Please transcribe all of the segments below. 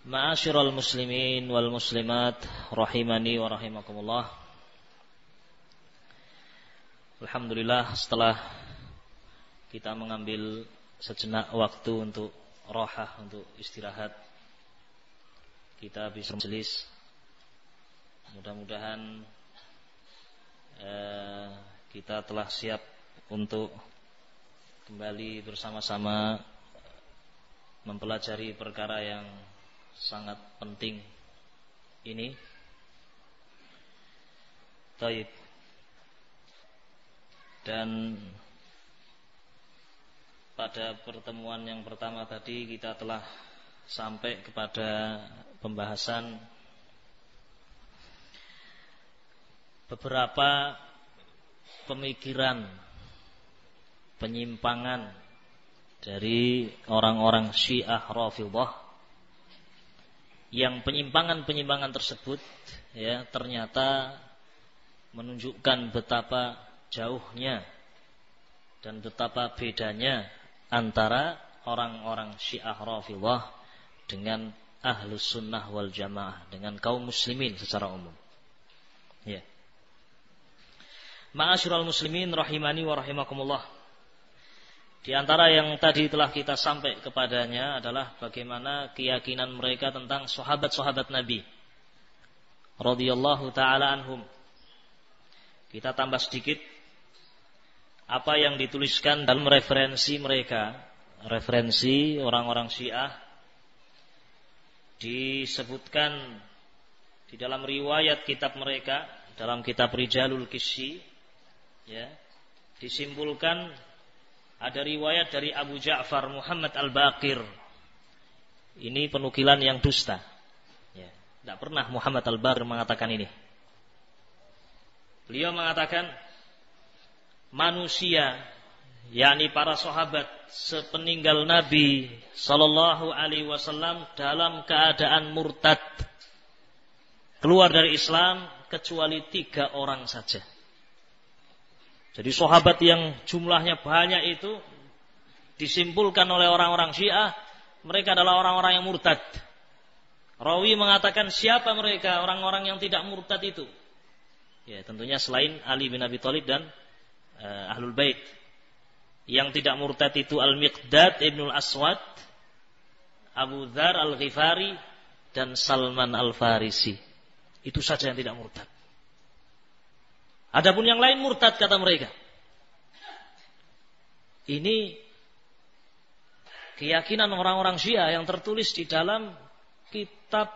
Ma'asyiral muslimin wal muslimat rahimani wa rahimakumullah. Alhamdulillah, setelah kita mengambil sejenak waktu untuk rohah, untuk istirahat, kita bisa majelis. Mudah-mudahan kita telah siap untuk kembali bersama-sama mempelajari perkara yang sangat penting ini. Taib. Dan pada pertemuan yang pertama tadi kita telah sampai kepada pembahasan beberapa pemikiran penyimpangan dari orang-orang Syiah Rafidhah, yang penyimpangan-penyimpangan tersebut ya ternyata menunjukkan betapa jauhnya dan betapa bedanya antara orang-orang Syiah Rafidhah dengan Ahlus Sunnah wal Jamaah, dengan kaum muslimin secara umum. Ya. Ma'asyiral muslimin rahimani wa rahimakumullah. Di antara yang tadi telah kita sampai kepadanya adalah bagaimana keyakinan mereka tentang sahabat-sahabat Nabi radhiyallahu taala anhum. Kita tambah sedikit apa yang dituliskan dalam referensi mereka, referensi orang-orang Syiah. Disebutkan di dalam riwayat kitab mereka, dalam kitab Rijalul Qissi, ya, disimpulkan ada riwayat dari Abu Ja'far Muhammad Al-Baqir. Ini penukilan yang dusta. Ya, tidak pernah Muhammad Al-Baqir mengatakan ini. Beliau mengatakan manusia, yakni para sahabat sepeninggal Nabi sallallahu alaihi wasallam dalam keadaan murtad, keluar dari Islam, kecuali 3 orang saja. Jadi sahabat yang jumlahnya banyak itu disimpulkan oleh orang-orang Syiah, mereka adalah orang-orang yang murtad. Rawi mengatakan siapa mereka orang-orang yang tidak murtad itu? Ya, tentunya selain Ali bin Abi Thalib dan Ahlul Bait. Yang tidak murtad itu Al-Miqdad Ibnul Aswad, Abu Dzar Al-Ghifari, dan Salman Al-Farisi. Itu saja yang tidak murtad. Adapun yang lain murtad kata mereka. Ini keyakinan orang-orang Syiah yang tertulis di dalam kitab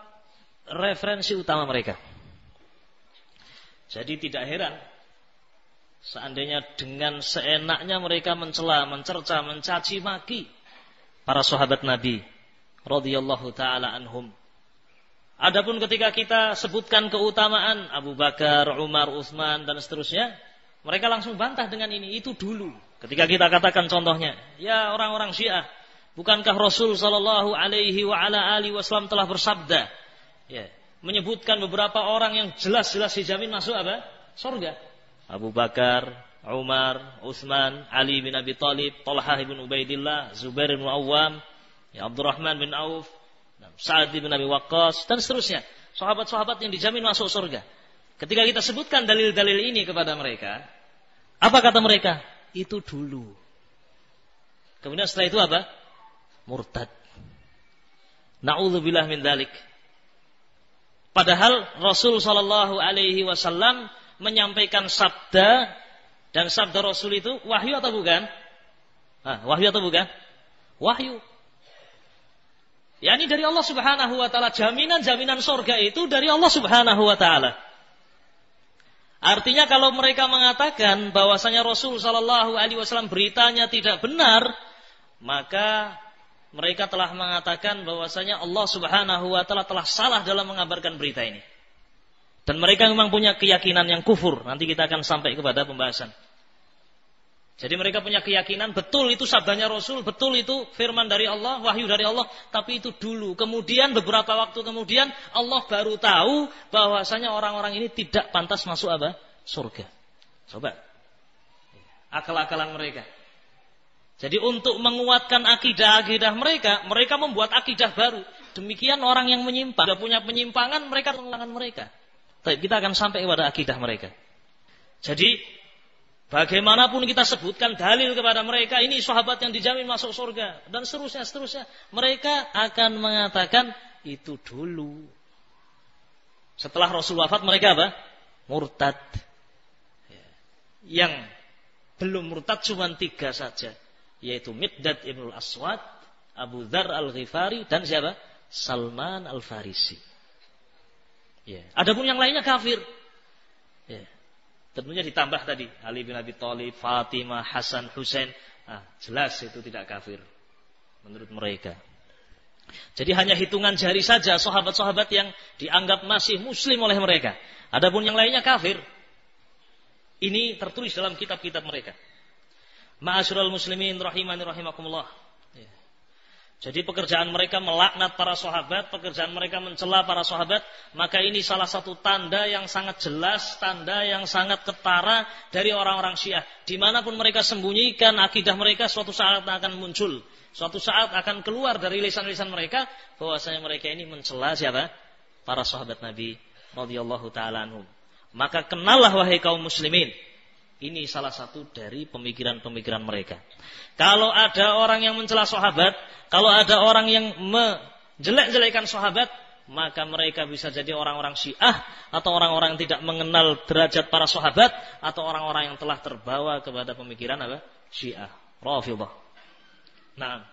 referensi utama mereka. Jadi tidak heran seandainya dengan seenaknya mereka mencela, mencerca, mencaci maki para sahabat Nabi radhiyallahu taala anhum. Adapun ketika kita sebutkan keutamaan Abu Bakar, Umar, Utsman dan seterusnya, mereka langsung bantah dengan ini. Itu dulu. Ketika kita katakan contohnya, ya orang-orang Syiah, bukankah Rasul sallallahu alaihi wa ala alihi wasallam telah bersabda, ya, menyebutkan beberapa orang yang jelas-jelas dijamin masuk apa? Surga. Abu Bakar, Umar, Utsman, Ali bin Abi Thalib, Talhah bin Ubaidillah, Zubair bin Awwam, ya, Abdurrahman bin Auf, Sa'ad bin Abi Waqqas, dan seterusnya. Sahabat-sahabat yang dijamin masuk surga. Ketika kita sebutkan dalil-dalil ini kepada mereka, apa kata mereka? Itu dulu. Kemudian setelah itu apa? Murtad. Na'udzubillah min dzalik. Padahal Rasul sallallahu alaihi wasallam menyampaikan sabda, dan sabda Rasul itu wahyu atau bukan? Wahyu atau bukan? Wahyu. Yani dari Allah Subhanahu wa taala, jaminan surga itu dari Allah Subhanahu wa taala. Artinya kalau mereka mengatakan bahwasanya Rasul sallallahu alaihi wasallam beritanya tidak benar, maka mereka telah mengatakan bahwasanya Allah Subhanahu wa taala telah salah dalam mengabarkan berita ini. Dan mereka memang punya keyakinan yang kufur. Nanti kita akan sampai kepada pembahasan. Jadi mereka punya keyakinan betul itu sabdanya Rasul, betul itu firman dari Allah, wahyu dari Allah, tapi itu dulu. Kemudian beberapa waktu kemudian Allah baru tahu bahwasanya orang-orang ini tidak pantas masuk apa? Surga. Coba. Akal-akalan mereka. Jadi untuk menguatkan akidah-akidah mereka, mereka membuat akidah baru. Demikian orang yang menyimpang, sudah punya penyimpangan, mereka mengulangan mereka. Tapi kita akan sampai kepada akidah mereka. Jadi bagaimanapun kita sebutkan dalil kepada mereka, ini sahabat yang dijamin masuk surga dan seterusnya, mereka akan mengatakan itu dulu. Setelah Rasul wafat mereka apa? Murtad. Yang belum murtad cuma 3 saja, yaitu Miqdad ibn al-Aswad, Abu Dzar al-Ghifari, dan siapa? Salman al-Farisi. Adapun yang lainnya kafir. Tentunya ditambah tadi Ali bin Abi Thalib, Fatimah, Hasan, Husain. Jelas itu tidak kafir menurut mereka. Jadi hanya hitungan jari saja sahabat-sahabat yang dianggap masih muslim oleh mereka. Adapun yang lainnya kafir. Ini tertulis dalam kitab-kitab mereka. Ma'asyiral muslimin rahimani rahimakumullah. Jadi pekerjaan mereka melaknat para sahabat, pekerjaan mereka mencela para sahabat, maka ini salah satu tanda yang sangat jelas, tanda yang sangat ketara dari orang-orang Syiah. Dimanapun mereka sembunyikan akidah mereka, suatu saat akan muncul, suatu saat akan keluar dari lisan-lisan mereka bahwasanya mereka ini mencela siapa? Para sahabat Nabi radhiyallahu taala anhum. Maka kenallah wahai kaum muslimin, ini salah satu dari pemikiran-pemikiran mereka. Kalau ada orang yang mencela sahabat, kalau ada orang yang menjelek-jelekan sahabat, maka mereka bisa jadi orang-orang Syiah, atau orang-orang yang tidak mengenal derajat para sahabat, atau orang-orang yang telah terbawa kepada pemikiran apa? Syiah, Rafidhah. Nah,